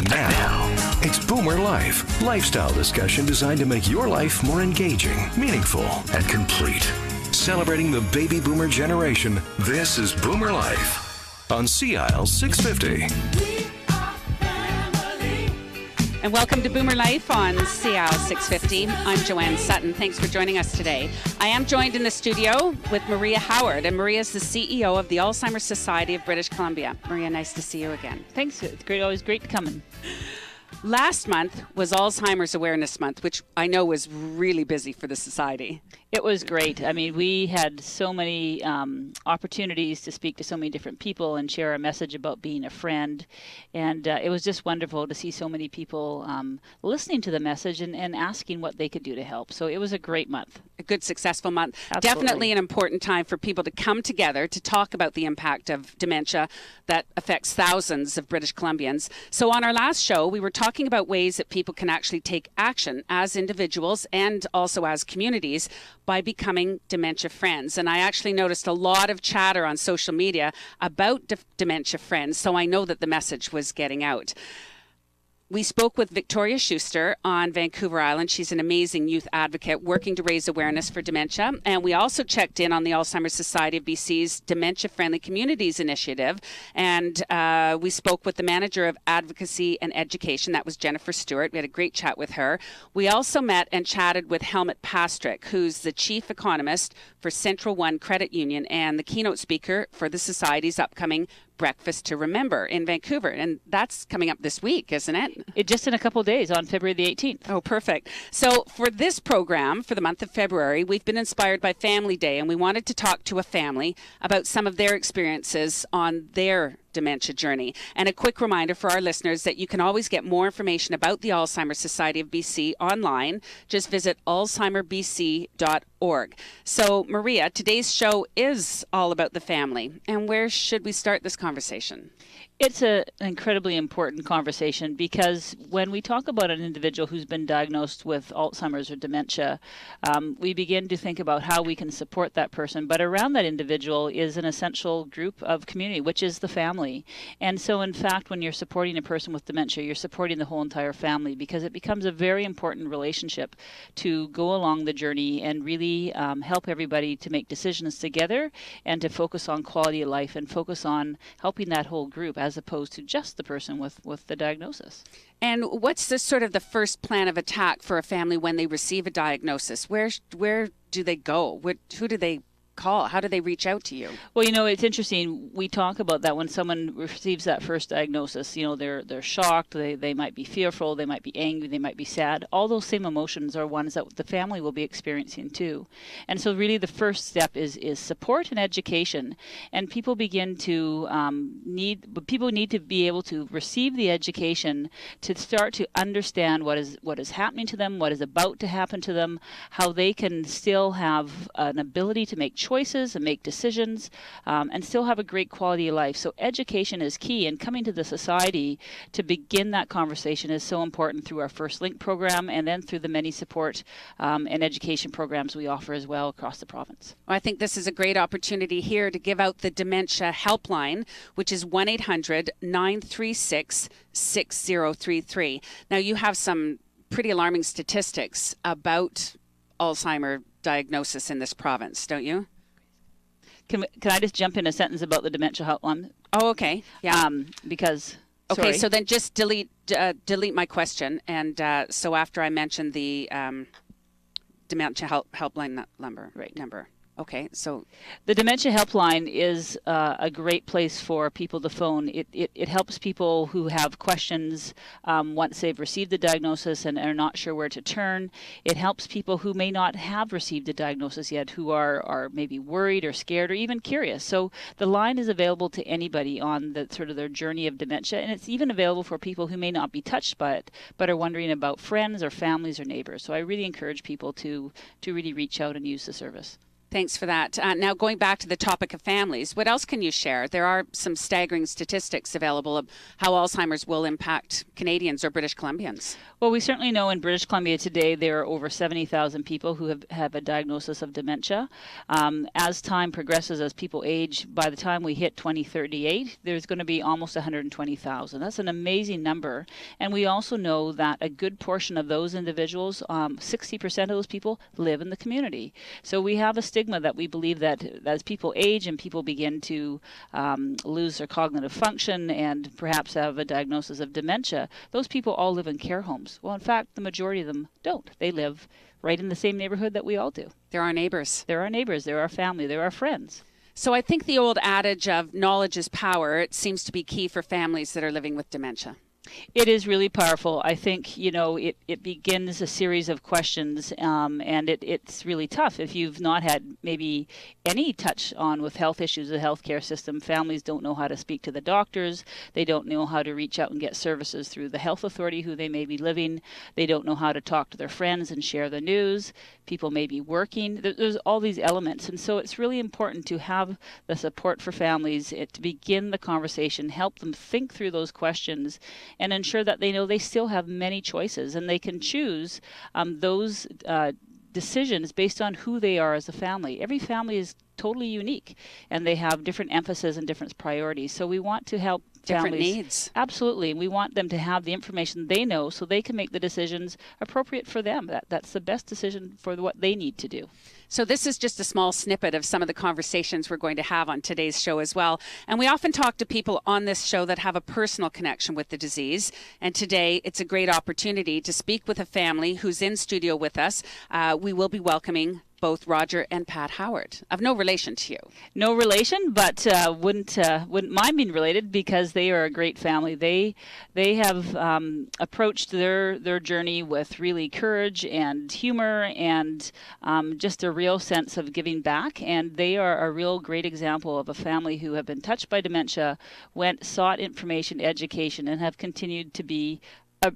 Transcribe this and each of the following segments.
And now, it's Boomer Life, lifestyle discussion designed to make your life more engaging, meaningful, and complete. Celebrating the baby boomer generation, this is Boomer Life on CIL 650. And welcome to Boomer Life on CIL 650. I'm Joanne Sutton. Thanks for joining us today. I am joined in the studio with Maria Howard, and Maria is the CEO of the Alzheimer's Society of British Columbia. Maria, nice to see you again. Thanks. It's great. Always great to come in. Last month was Alzheimer's Awareness Month, which I know was really busy for the Society. It was great. I mean, we had so many opportunities to speak to so many different people and share our message about being a friend. And it was just wonderful to see so many people listening to the message and asking what they could do to help. So it was a great month. A good, successful month. Absolutely. Definitely an important time for people to come together to talk about the impact of dementia that affects thousands of British Columbians. So on our last show, we were talking about ways that people can actually take action as individuals and also as communities by becoming dementia friends. And I actually noticed a lot of chatter on social media about dementia friends, so I know that the message was getting out. We spoke with Victoria Schuster on Vancouver Island. She's an amazing youth advocate working to raise awareness for dementia. And we also checked in on the Alzheimer's Society of BC's Dementia Friendly Communities Initiative. And we spoke with the manager of advocacy and education. That was Jennifer Stewart. We had a great chat with her. We also met and chatted with Helmut Pastrick, who's the chief economist for Central One Credit Union and the keynote speaker for the Society's upcoming Breakfast to Remember in Vancouver. And that's coming up this week, isn't it? Just in a couple of days on February the 18th. Oh, perfect. So for this program, for the month of February, we've been inspired by Family Day, and we wanted to talk to a family about some of their experiences on their dementia journey. And a quick reminder for our listeners that you can always get more information about the Alzheimer's Society of BC online. Just visit alzheimerbc.org. So, Maria, today's show is all about the family. And where should we start this conversation? It's an incredibly important conversation because when we talk about an individual who's been diagnosed with Alzheimer's or dementia, we begin to think about how we can support that person. But around that individual is an essential group of community, which is the family. And so, in fact, when you're supporting a person with dementia, you're supporting the whole entire family because it becomes a very important relationship to go along the journey and really help everybody to make decisions together and to focus on quality of life and focus on helping that whole group as opposed to just the person with the diagnosis. And what's the sort of the first plan of attack for a family when they receive a diagnosis? Where do they go? Who do they call? How do they reach out to you? Well, it's interesting. We talk about that when someone receives that first diagnosis. They're shocked. They might be fearful. They might be angry. They might be sad. All those same emotions are ones that the family will be experiencing too. And so really the first step is support and education. And people begin to need to be able to receive the education to start to understand what is happening to them, what is about to happen to them, how they can still have an ability to make choices and make decisions and still have a great quality of life. So education is key, and coming to the society to begin that conversation is so important through our First Link program and then through the many support and education programs we offer as well across the province. Well, I think this is a great opportunity here to give out the Dementia Helpline, which is 1-800-936-6033. Now, you have some pretty alarming statistics about Alzheimer's diagnosis in this province, don't you? Can I just jump in a sentence about the dementia helpline? Oh, okay. Yeah. Because okay, sorry. so then just delete my question, and so after I mention the dementia helpline number. Right. Okay, so the Dementia Helpline is a great place for people to phone. It helps people who have questions once they've received the diagnosis and are not sure where to turn. It helps people who may not have received a diagnosis yet, who are maybe worried or scared or even curious. So the line is available to anybody on the sort of their journey of dementia, and it's even available for people who may not be touched by it but are wondering about friends or families or neighbors. So I really encourage people to really reach out and use the service. Thanks for that. Now, going back to the topic of families, what else can you share? There are some staggering statistics available of how Alzheimer's will impact Canadians or British Columbians. Well, we certainly know in British Columbia today there are over 70,000 people who have a diagnosis of dementia. As time progresses, as people age, by the time we hit 2038, there's going to be almost 120,000. That's an amazing number. And we also know that a good portion of those individuals, 60% of those people, live in the community. So we have a stigma that we believe that as people age and people begin to lose their cognitive function and perhaps have a diagnosis of dementia, those people all live in care homes. Well, in fact, the majority of them don't. They live right in the same neighborhood that we all do. They're our neighbors. They're our neighbors. They're our family. They're our friends. So I think the old adage of knowledge is power, it seems to be key for families that are living with dementia. It is really powerful. I think, it begins a series of questions, and it's really tough. If you've not had maybe any touch on with health issues, the healthcare system, families don't know how to speak to the doctors. They don't know how to reach out and get services through the health authority who they may be living. They don't know how to talk to their friends and share the news. People may be working. There's all these elements. And so it's really important to have the support for families to begin the conversation, help them think through those questions, and ensure that they know they still have many choices and they can choose those decisions based on who they are as a family. Every family is totally unique and they have different emphasis and different priorities. So we want to help different families. Needs. Absolutely. And we want them to have the information they know so they can make the decisions appropriate for them. That's the best decision for what they need to do. So this is just a small snippet of some of the conversations we're going to have on today's show as well. And we often talk to people on this show that have a personal connection with the disease. And today it's a great opportunity to speak with a family who's in studio with us. We will be welcoming both Roger and Pat Howard, of no relation to you. No relation, but wouldn't mind being related because they are a great family. They have approached their journey with really courage and humor and just a real sense of giving back. And they are a real great example of a family who have been touched by dementia, sought information, education, and have continued to be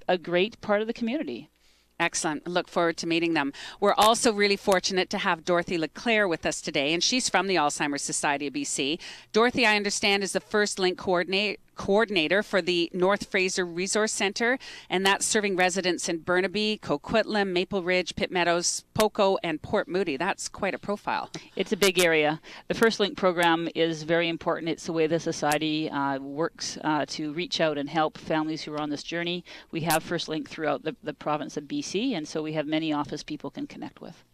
a great part of the community. Excellent. Look forward to meeting them. We're also really fortunate to have Dorothy LeClaire with us today, and she's from the Alzheimer's Society of BC. Dorothy, I understand, is the first link coordinator for the North Fraser Resource Centre, and that's serving residents in Burnaby, Coquitlam, Maple Ridge, Pitt Meadows, Poco, and Port Moody. That's quite a profile. It's a big area. The First Link program is very important. It's the way the Society works to reach out and help families who are on this journey. We have First Link throughout the province of BC, and so we have many office people can connect with.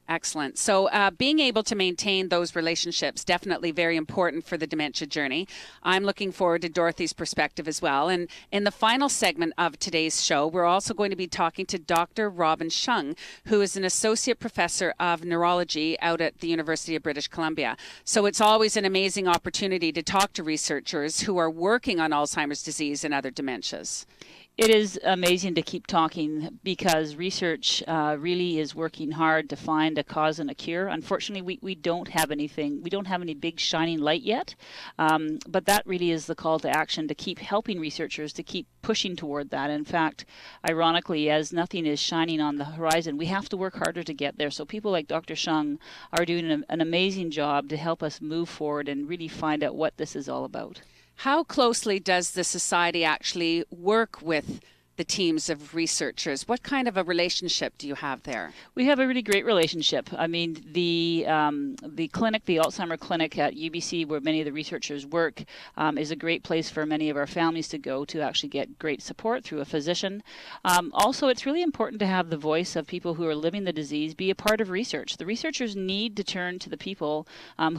Excellent. So being able to maintain those relationships, definitely very important for the dementia journey. I'm looking forward to Dorothy's perspective as well. And in the final segment of today's show, we're also going to be talking to Dr. Robin Shung, who is an associate professor of neurology out at the University of British Columbia. So it's always an amazing opportunity to talk to researchers who are working on Alzheimer's disease and other dementias. It is amazing to keep talking because research really is working hard to find a cause and a cure. Unfortunately, we don't have anything. We don't have any big shining light yet, but that really is the call to action to keep helping researchers to keep pushing toward that. In fact, ironically, as nothing is shining on the horizon, we have to work harder to get there. So people like Dr. Shung are doing an amazing job to help us move forward and really find out what this is all about. How closely does the Society actually work with the teams of researchers? What kind of a relationship do you have there? We have a really great relationship. I mean, the clinic, the Alzheimer clinic at UBC, where many of the researchers work, is a great place for many of our families to go to actually get great support through a physician. Also, it's really important to have the voice of people who are living the disease be a part of research. The researchers need to turn to the people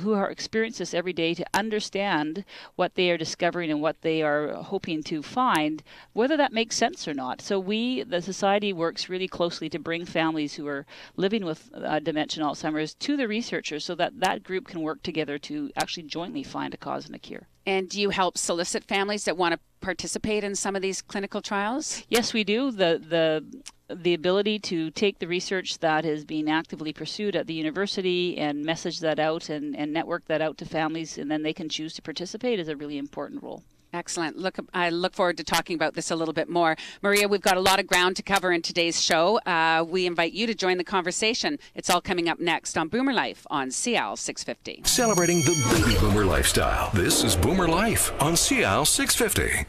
who are experiencing this every day to understand what they are discovering and what they are hoping to find, whether that makes sense or not. So the Society works really closely to bring families who are living with dementia and Alzheimer's to the researchers so that group can work together to actually jointly find a cause and a cure. And do you help solicit families that want to participate in some of these clinical trials? Yes, we do. The ability to take the research that is being actively pursued at the university and message that out and network that out to families, and then they can choose to participate is a really important role. Excellent. I look forward to talking about this a little bit more. Maria, we've got a lot of ground to cover in today's show. We invite you to join the conversation. It's all coming up next on Boomer Life on CL 650. Celebrating the baby boomer lifestyle. This is Boomer Life on CL 650.